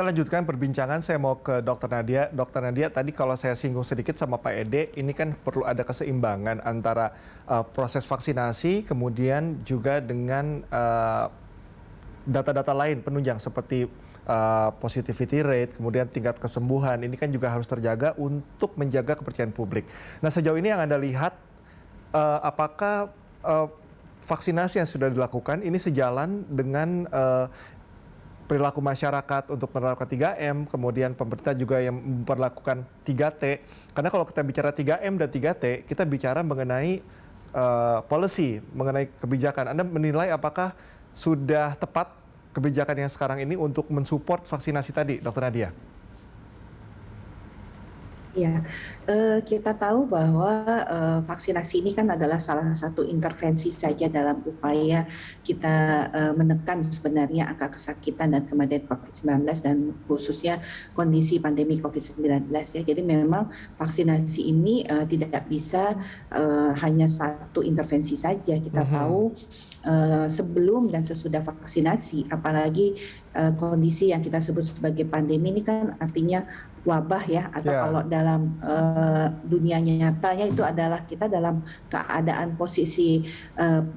kita lanjutkan perbincangan. Saya mau ke Dokter Nadia. Dokter Nadia, tadi kalau saya singgung sedikit sama Pak Ede, ini kan perlu ada keseimbangan antara proses vaksinasi, kemudian juga dengan data-data lain penunjang seperti positivity rate, kemudian tingkat kesembuhan. Ini kan juga harus terjaga untuk menjaga kepercayaan publik. Nah, sejauh ini yang Anda lihat, apakah vaksinasi yang sudah dilakukan ini sejalan dengan perilaku masyarakat untuk menerapkan 3M, kemudian pemerintah juga yang memperlakukan 3T. Karena kalau kita bicara 3M dan 3T, kita bicara mengenai policy, mengenai kebijakan. Anda menilai apakah sudah tepat kebijakan yang sekarang ini untuk mensupport vaksinasi tadi, Dr. Nadia? Ya, kita tahu bahwa vaksinasi ini kan adalah salah satu intervensi saja dalam upaya kita menekan sebenarnya angka kesakitan dan kematian COVID-19 dan khususnya kondisi pandemi COVID-19 ya. Jadi memang vaksinasi ini tidak bisa hanya satu intervensi saja. Kita tahu sebelum dan sesudah vaksinasi, apalagi kondisi yang kita sebut sebagai pandemi ini kan artinya wabah ya, atau kalau dalam dunia nyatanya itu adalah kita dalam keadaan posisi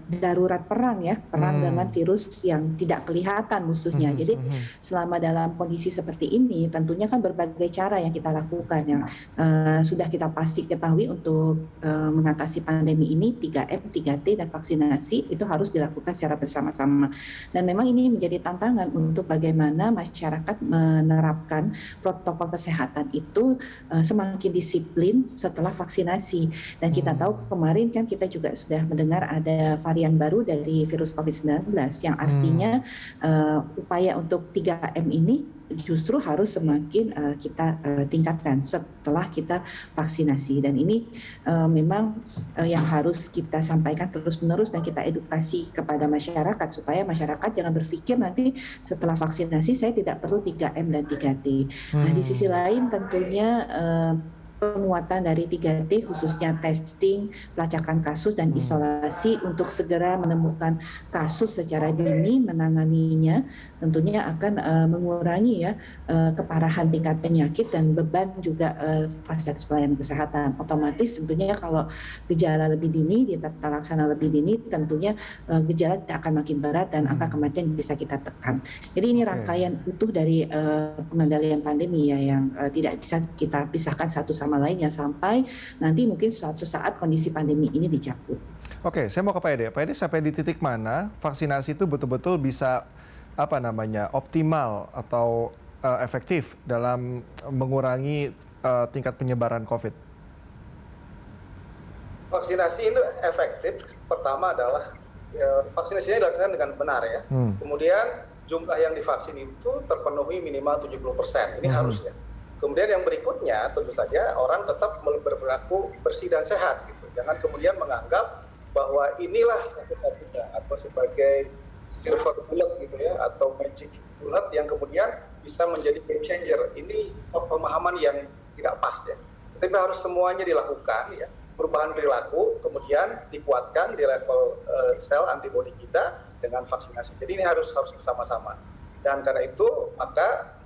darurat perang ya, perang dengan virus yang tidak kelihatan musuhnya. Jadi selama dalam kondisi seperti ini tentunya kan berbagai cara yang kita lakukan yang sudah kita pasti ketahui untuk mengatasi pandemi ini, 3M, 3T dan vaksinasi itu harus dilakukan secara bersama-sama. Dan memang ini menjadi tantangan untuk bagaimana masyarakat menerapkan protokol kesehatan itu semakin disiplin setelah vaksinasi. Dan kita tahu kemarin kan kita juga sudah mendengar ada varian baru dari virus COVID-19 yang artinya upaya untuk 3M ini justru harus semakin kita tingkatkan setelah kita vaksinasi. Dan ini memang yang harus kita sampaikan terus-menerus dan kita edukasi kepada masyarakat supaya masyarakat jangan berpikir nanti setelah vaksinasi saya tidak perlu 3M dan 3T. Nah, di sisi lain tentunya penguatan dari 3T khususnya testing, pelacakan kasus dan isolasi untuk segera menemukan kasus secara dini, menanganinya tentunya akan mengurangi ya keparahan tingkat penyakit dan beban juga fasilitas pelayanan kesehatan. Otomatis tentunya kalau gejala lebih dini, ditata laksana lebih dini, tentunya gejala tidak akan makin berat dan angka kematian bisa kita tekan. Jadi ini rangkaian utuh dari pengendalian pandemi ya yang tidak bisa kita pisahkan satu sama lain ya sampai nanti mungkin suatu saat kondisi pandemi ini dicabut. Oke, saya mau ke Pak Ede. Pak Ede, sampai di titik mana vaksinasi itu betul-betul bisa optimal atau efektif dalam mengurangi tingkat penyebaran COVID? Vaksinasi itu efektif. Pertama adalah vaksinasinya dilaksanakan dengan benar ya. Kemudian jumlah yang divaksin itu terpenuhi minimal 70%. Ini harusnya. Kemudian yang berikutnya tentu saja orang tetap berperilaku bersih dan sehat gitu. Jangan kemudian menganggap bahwa inilah satu-satunya atau sebagai silver bullet gitu ya atau magic bullet yang kemudian bisa menjadi game changer. Ini pemahaman yang tidak pas ya. Tapi harus semuanya dilakukan ya. Perubahan perilaku kemudian dikuatkan di level sel antibodi kita dengan vaksinasi. Jadi ini harus bersama-sama. Dan karena itu maka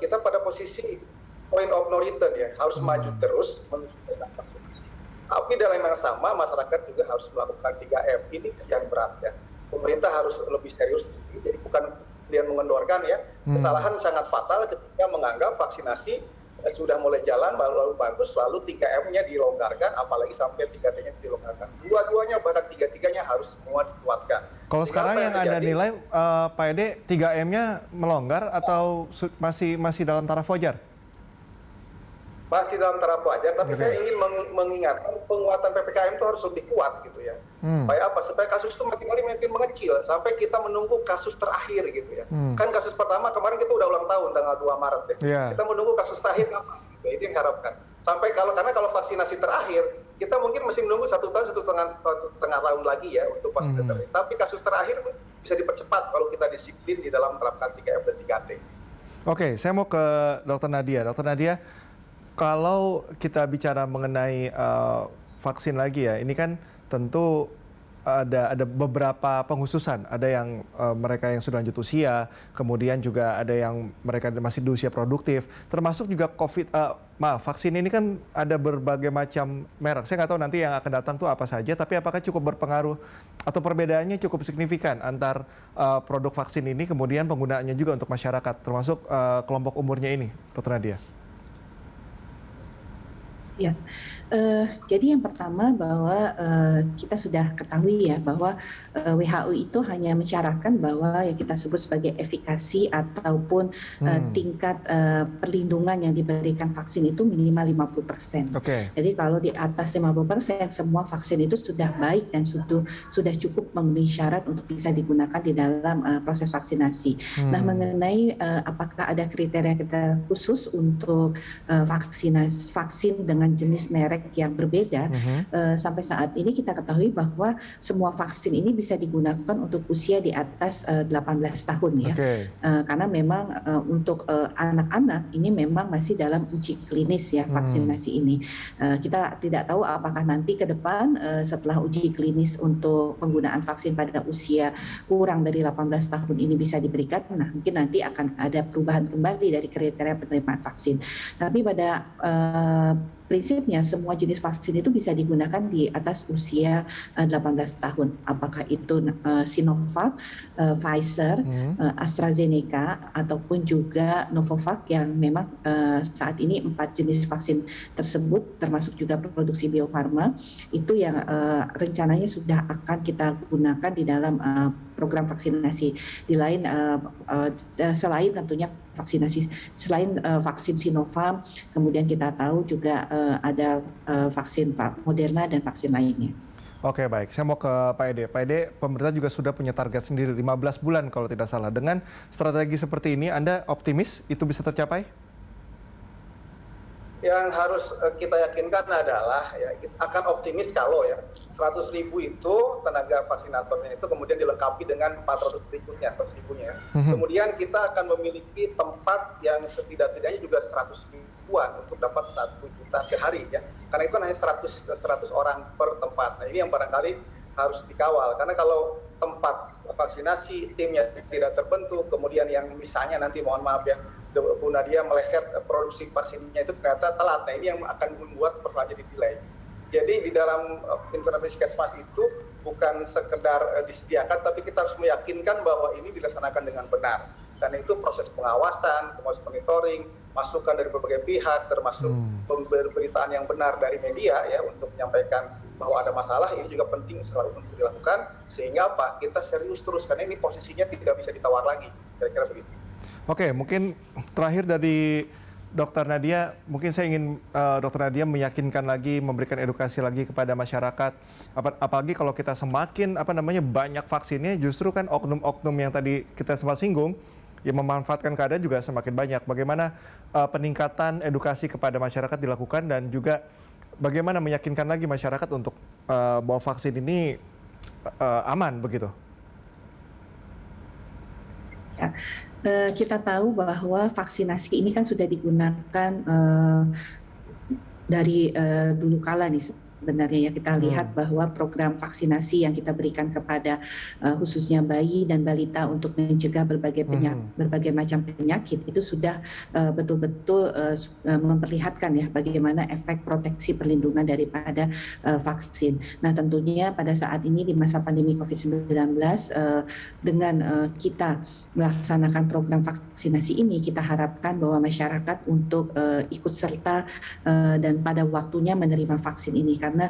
kita pada posisi point of no return ya, harus maju terus menuju sukseskan vaksinasi. Tapi dalam yang sama masyarakat juga harus melakukan 3M. Ini yang berat ya. Pemerintah harus lebih serius di sini. Jadi bukan kemudian mengendorkan ya. Kesalahan sangat fatal ketika menganggap vaksinasi sudah mulai jalan lalu bagus lalu 3M-nya dilonggarkan apalagi sampai 3T-nya dilonggarkan. Dua-duanya bahkan tiga-tiganya harus semua dikuatkan. Kalau sekarang yang Anda nilai Pak Ede 3M-nya melonggar atau masih dalam taraf wajar? Masih dalam taraf wajar, tapi saya ingin mengingatkan penguatan PPKM itu harus lebih kuat gitu ya. Supaya apa? Supaya kasus itu makin mengecil sampai kita menunggu kasus terakhir gitu ya. Kan kasus pertama kemarin kita udah ulang tahun tanggal 2 Maret ya. Kita menunggu kasus terakhir kapan? Gitu. Itu yang harapkan. Sampai karena kalau vaksinasi terakhir kita mungkin masih menunggu 1 tahun, 1,5 tahun lagi ya untuk vaksinasi terakhir. Tapi kasus terakhir bisa dipercepat kalau kita disiplin di dalam menerapkan 3M dan 3T. Oke, saya mau ke Dr. Nadia. Dr. Nadia, kalau kita bicara mengenai vaksin lagi ya, ini kan tentu ada beberapa penghususan, ada yang mereka yang sudah lanjut usia, kemudian juga ada yang mereka masih di usia produktif, termasuk juga vaksin ini kan ada berbagai macam merek. Saya nggak tahu nanti yang akan datang tuh apa saja, tapi apakah cukup berpengaruh atau perbedaannya cukup signifikan antar produk vaksin ini, kemudian penggunaannya juga untuk masyarakat, termasuk kelompok umurnya ini, Dr. Nadia? Ya, jadi yang pertama bahwa kita sudah ketahui ya bahwa WHO itu hanya mensyaratkan bahwa yang kita sebut sebagai efikasi ataupun tingkat perlindungan yang diberikan vaksin itu minimal 50%. Okay. Jadi kalau di atas 50% semua vaksin itu sudah baik dan sudah cukup memenuhi syarat untuk bisa digunakan di dalam proses vaksinasi. Nah, mengenai apakah ada kriteria khusus untuk vaksin dengan jenis merek yang berbeda, sampai saat ini kita ketahui bahwa semua vaksin ini bisa digunakan untuk usia di atas 18 tahun ya. Okay. Karena memang untuk anak-anak ini memang masih dalam uji klinis ya vaksinasi ini. Kita tidak tahu apakah nanti ke depan setelah uji klinis untuk penggunaan vaksin pada usia kurang dari 18 tahun ini bisa diberikan, nah mungkin nanti akan ada perubahan kembali dari kriteria penerimaan vaksin. Tapi pada prinsipnya semua jenis vaksin itu bisa digunakan di atas usia 18 tahun. Apakah itu Sinovac, Pfizer, AstraZeneca, ataupun juga Novavax yang memang saat ini 4 jenis vaksin tersebut termasuk juga produksi Bio Farma itu yang rencananya sudah akan kita gunakan di dalam program vaksinasi. Di lain selain tentunya vaksinasi selain vaksin Sinovac, kemudian kita tahu juga ada vaksin Moderna dan vaksin lainnya. Oke, baik. Saya mau ke Pak Ede. Pak Ede, pemerintah juga sudah punya target sendiri 15 bulan kalau tidak salah. Dengan strategi seperti ini, Anda optimis itu bisa tercapai? Yang harus kita yakinkan adalah ya, akan optimis kalau ya 100.000 itu tenaga vaksinatornya itu kemudian dilengkapi dengan 400 berikutnya, 100.000-nya. Kemudian kita akan memiliki tempat yang setidak-tidaknya juga 100 ribuan untuk dapat 1 juta sehari ya. Karena itu hanya 100 orang per tempat. Nah, ini yang barangkali harus dikawal karena kalau tempat vaksinasi timnya tidak terbentuk, kemudian yang misalnya nanti mohon maaf ya Bu Nadia meleset produksi vaksinnya itu ternyata telat. Nah, ini yang akan membuat persoalan jadi delay. Jadi di dalam informasi Puskesmas itu bukan sekedar disediakan, tapi kita harus meyakinkan bahwa ini dilaksanakan dengan benar. Dan itu proses pengawasan, proses monitoring, masukan dari berbagai pihak, termasuk pemberitaan yang benar dari media ya untuk menyampaikan bahwa ada masalah, ini juga penting selalu untuk dilakukan. Sehingga apa? Kita serius terus, karena ini posisinya tidak bisa ditawar lagi. Kira-kira begitu. Oke, mungkin terakhir dari Dr. Nadia, mungkin saya ingin Dr. Nadia meyakinkan lagi, memberikan edukasi lagi kepada masyarakat. Apalagi kalau kita semakin banyak vaksinnya, justru kan oknum-oknum yang tadi kita sempat singgung, yang memanfaatkan keadaan juga semakin banyak. Bagaimana peningkatan edukasi kepada masyarakat dilakukan dan juga bagaimana meyakinkan lagi masyarakat untuk bahwa vaksin ini aman begitu? Ya. Kita tahu bahwa vaksinasi ini kan sudah digunakan dari dulu kala nih sebenarnya ya. Kita lihat bahwa program vaksinasi yang kita berikan kepada khususnya bayi dan balita untuk mencegah berbagai macam penyakit itu sudah betul-betul memperlihatkan ya bagaimana efek proteksi perlindungan daripada vaksin. Nah, tentunya pada saat ini di masa pandemi COVID-19 dengan kita melaksanakan program vaksinasi ini, kita harapkan bahwa masyarakat untuk ikut serta dan pada waktunya menerima vaksin ini, karena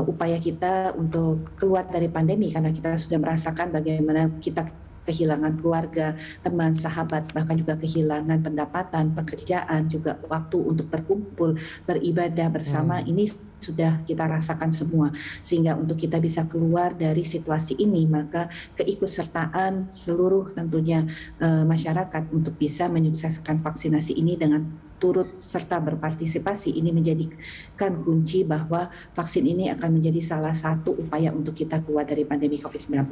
upaya kita untuk keluar dari pandemi, karena kita sudah merasakan bagaimana kita kehilangan keluarga, teman, sahabat, bahkan juga kehilangan pendapatan, pekerjaan, juga waktu untuk berkumpul, beribadah bersama, ini sudah kita rasakan semua. Sehingga untuk kita bisa keluar dari situasi ini, maka keikutsertaan seluruh tentunya masyarakat untuk bisa menyukseskan vaksinasi ini dengan turut serta berpartisipasi, ini menjadikan kunci bahwa vaksin ini akan menjadi salah satu upaya untuk kita keluar dari pandemi COVID-19.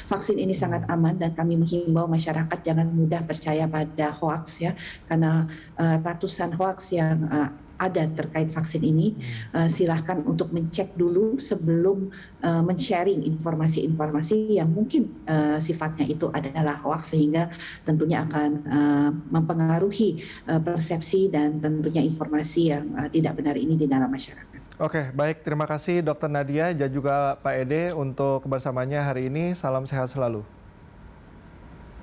Vaksin ini sangat aman dan kami menghimbau masyarakat jangan mudah percaya pada hoax ya, karena ratusan hoax yang ada terkait vaksin ini, silahkan untuk mencek dulu sebelum men-sharing informasi-informasi yang mungkin sifatnya itu adalah hoax, sehingga tentunya akan mempengaruhi persepsi dan tentunya informasi yang tidak benar ini di dalam masyarakat. Oke, baik. Terima kasih Dr. Nadia dan juga Pak Ede untuk kebersamanya hari ini. Salam sehat selalu.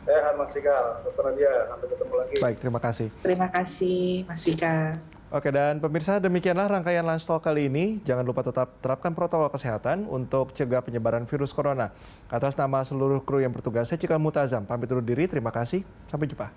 Sehat Mas Fikar, Dr. Nadia, sampai ketemu lagi. Baik, terima kasih. Terima kasih Mas Fikar. Oke, dan pemirsa, demikianlah rangkaian Lunch Talk kali ini. Jangan lupa tetap terapkan protokol kesehatan untuk cegah penyebaran virus corona. Atas nama seluruh kru yang bertugas, saya Cikal Mutazam pamit undur diri. Terima kasih. Sampai jumpa.